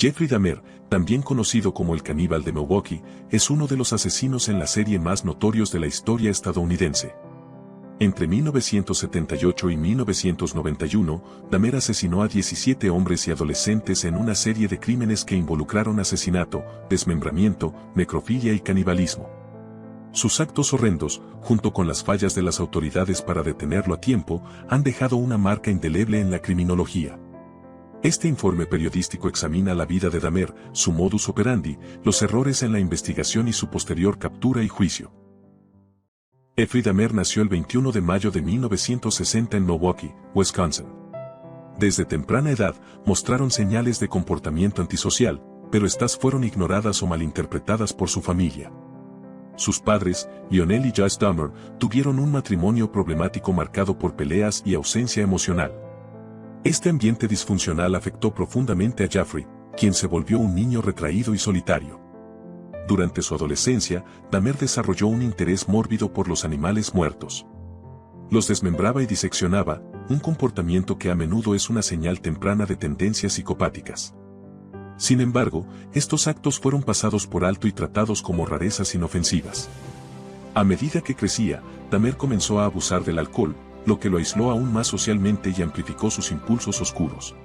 Jeffrey Dahmer, también conocido como el caníbal de Milwaukee, es uno de los asesinos en la serie más notorios de la historia estadounidense. Entre 1978 y 1991, Dahmer asesinó a 17 hombres y adolescentes en una serie de crímenes que involucraron asesinato, desmembramiento, necrofilia y canibalismo. Sus actos horrendos, junto con las fallas de las autoridades para detenerlo a tiempo, han dejado una marca indeleble en la criminología. Este informe periodístico examina la vida de Dahmer, su modus operandi, los errores en la investigación y su posterior captura y juicio. Jeffrey Dahmer nació el 21 de mayo de 1960 en Milwaukee, Wisconsin. Desde temprana edad, mostraron señales de comportamiento antisocial, pero estas fueron ignoradas o malinterpretadas por su familia. Sus padres, Lionel y Joyce Dahmer, tuvieron un matrimonio problemático marcado por peleas y ausencia emocional. Este ambiente disfuncional afectó profundamente a Jeffrey, quien se volvió un niño retraído y solitario. Durante su adolescencia, Dahmer desarrolló un interés mórbido por los animales muertos. Los desmembraba y diseccionaba, un comportamiento que a menudo es una señal temprana de tendencias psicopáticas. Sin embargo, estos actos fueron pasados por alto y tratados como rarezas inofensivas. A medida que crecía, Dahmer comenzó a abusar del alcohol, lo que lo aisló aún más socialmente y amplificó sus impulsos oscuros.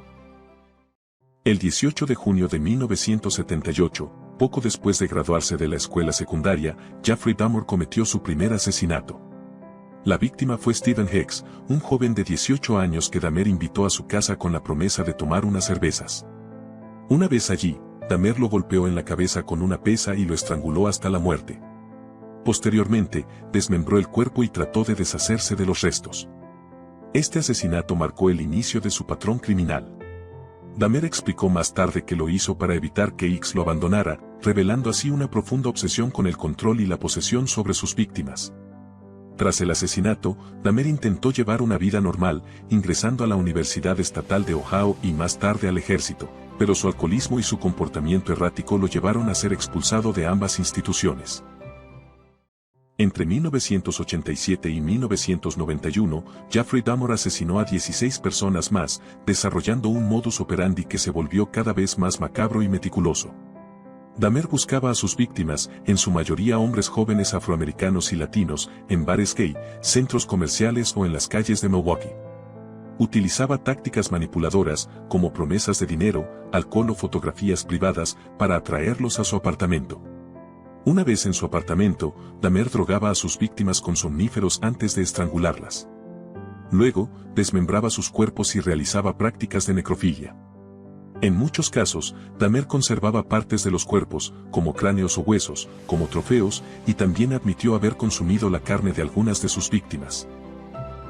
El 18 de junio de 1978, poco después de graduarse de la escuela secundaria, Jeffrey Dahmer cometió su primer asesinato. La víctima fue Stephen Hicks, un joven de 18 años que Dahmer invitó a su casa con la promesa de tomar unas cervezas. Una vez allí, Dahmer lo golpeó en la cabeza con una pesa y lo estranguló hasta la muerte. Posteriormente, desmembró el cuerpo y trató de deshacerse de los restos. Este asesinato marcó el inicio de su patrón criminal. Dahmer explicó más tarde que lo hizo para evitar que Hicks lo abandonara, revelando así una profunda obsesión con el control y la posesión sobre sus víctimas. Tras el asesinato, Dahmer intentó llevar una vida normal, ingresando a la Universidad Estatal de Ohio y más tarde al ejército, pero su alcoholismo y su comportamiento errático lo llevaron a ser expulsado de ambas instituciones. Entre 1987 y 1991, Jeffrey Dahmer asesinó a 16 personas más, desarrollando un modus operandi que se volvió cada vez más macabro y meticuloso. Dahmer buscaba a sus víctimas, en su mayoría hombres jóvenes afroamericanos y latinos, en bares gay, centros comerciales o en las calles de Milwaukee. Utilizaba tácticas manipuladoras, como promesas de dinero, alcohol o fotografías privadas, para atraerlos a su apartamento. Una vez en su apartamento, Dahmer drogaba a sus víctimas con somníferos antes de estrangularlas. Luego, desmembraba sus cuerpos y realizaba prácticas de necrofilia. En muchos casos, Dahmer conservaba partes de los cuerpos, como cráneos o huesos, como trofeos, y también admitió haber consumido la carne de algunas de sus víctimas.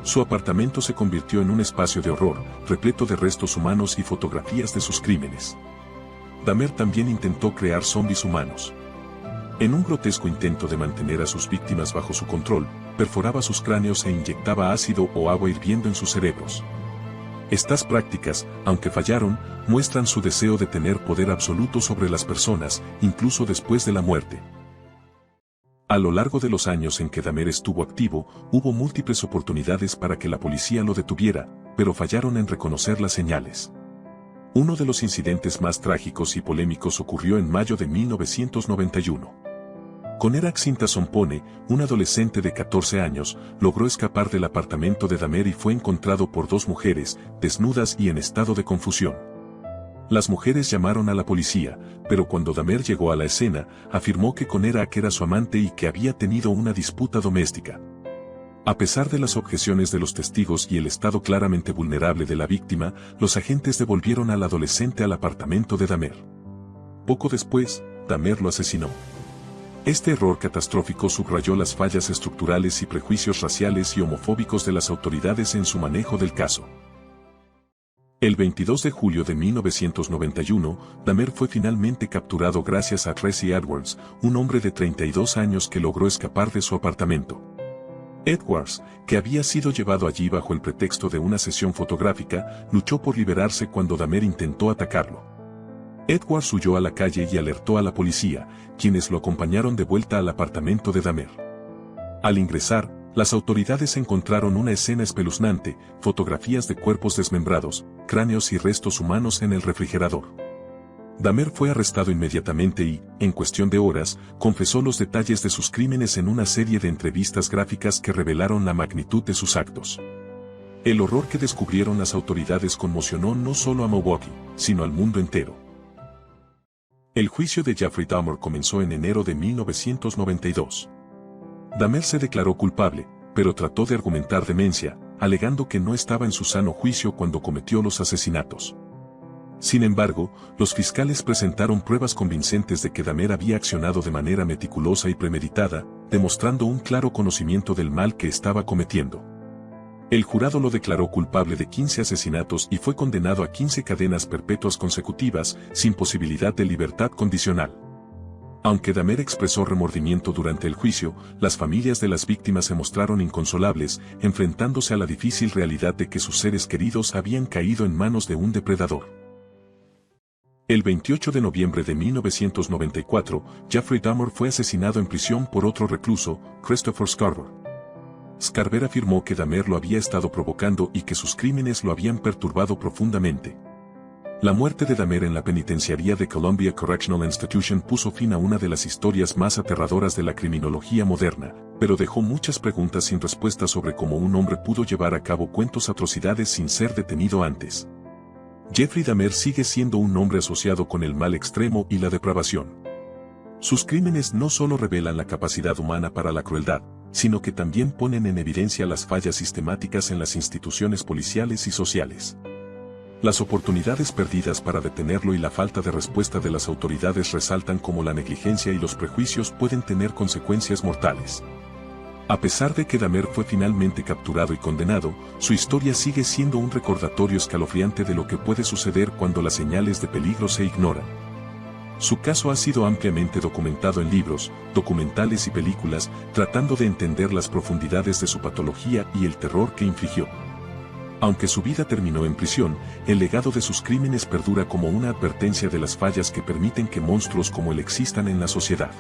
Su apartamento se convirtió en un espacio de horror, repleto de restos humanos y fotografías de sus crímenes. Dahmer también intentó crear zombies humanos. En un grotesco intento de mantener a sus víctimas bajo su control, perforaba sus cráneos e inyectaba ácido o agua hirviendo en sus cerebros. Estas prácticas, aunque fallaron, muestran su deseo de tener poder absoluto sobre las personas, incluso después de la muerte. A lo largo de los años en que Dahmer estuvo activo, hubo múltiples oportunidades para que la policía lo detuviera, pero fallaron en reconocer las señales. Uno de los incidentes más trágicos y polémicos ocurrió en mayo de 1991. Conera Xintasompone, un adolescente de 14 años, logró escapar del apartamento de Dahmer y fue encontrado por dos mujeres, desnudas y en estado de confusión. Las mujeres llamaron a la policía, pero cuando Dahmer llegó a la escena, afirmó que Conera era su amante y que había tenido una disputa doméstica. A pesar de las objeciones de los testigos y el estado claramente vulnerable de la víctima, los agentes devolvieron al adolescente al apartamento de Dahmer. Poco después, Dahmer lo asesinó. Este error catastrófico subrayó las fallas estructurales y prejuicios raciales y homofóbicos de las autoridades en su manejo del caso. El 22 de julio de 1991, Dahmer fue finalmente capturado gracias a Tracy Edwards, un hombre de 32 años que logró escapar de su apartamento. Edwards, que había sido llevado allí bajo el pretexto de una sesión fotográfica, luchó por liberarse cuando Dahmer intentó atacarlo. Edwards huyó a la calle y alertó a la policía, quienes lo acompañaron de vuelta al apartamento de Dahmer. Al ingresar, las autoridades encontraron una escena espeluznante, fotografías de cuerpos desmembrados, cráneos y restos humanos en el refrigerador. Dahmer fue arrestado inmediatamente y, en cuestión de horas, confesó los detalles de sus crímenes en una serie de entrevistas gráficas que revelaron la magnitud de sus actos. El horror que descubrieron las autoridades conmocionó no solo a Milwaukee, sino al mundo entero. El juicio de Jeffrey Dahmer comenzó en enero de 1992. Dahmer se declaró culpable, pero trató de argumentar demencia, alegando que no estaba en su sano juicio cuando cometió los asesinatos. Sin embargo, los fiscales presentaron pruebas convincentes de que Dahmer había accionado de manera meticulosa y premeditada, demostrando un claro conocimiento del mal que estaba cometiendo. El jurado lo declaró culpable de 15 asesinatos y fue condenado a 15 cadenas perpetuas consecutivas, sin posibilidad de libertad condicional. Aunque Dahmer expresó remordimiento durante el juicio, las familias de las víctimas se mostraron inconsolables, enfrentándose a la difícil realidad de que sus seres queridos habían caído en manos de un depredador. El 28 de noviembre de 1994, Jeffrey Dahmer fue asesinado en prisión por otro recluso, Christopher Scarver. Scarver afirmó que Dahmer lo había estado provocando y que sus crímenes lo habían perturbado profundamente. La muerte de Dahmer en la penitenciaría de Columbia Correctional Institution puso fin a una de las historias más aterradoras de la criminología moderna, pero dejó muchas preguntas sin respuesta sobre cómo un hombre pudo llevar a cabo cuantas atrocidades sin ser detenido antes. Jeffrey Dahmer sigue siendo un hombre asociado con el mal extremo y la depravación. Sus crímenes no solo revelan la capacidad humana para la crueldad, sino que también ponen en evidencia las fallas sistemáticas en las instituciones policiales y sociales. Las oportunidades perdidas para detenerlo y la falta de respuesta de las autoridades resaltan cómo la negligencia y los prejuicios pueden tener consecuencias mortales. A pesar de que Dahmer fue finalmente capturado y condenado, su historia sigue siendo un recordatorio escalofriante de lo que puede suceder cuando las señales de peligro se ignoran. Su caso ha sido ampliamente documentado en libros, documentales y películas, tratando de entender las profundidades de su patología y el terror que infligió. Aunque su vida terminó en prisión, el legado de sus crímenes perdura como una advertencia de las fallas que permiten que monstruos como él existan en la sociedad.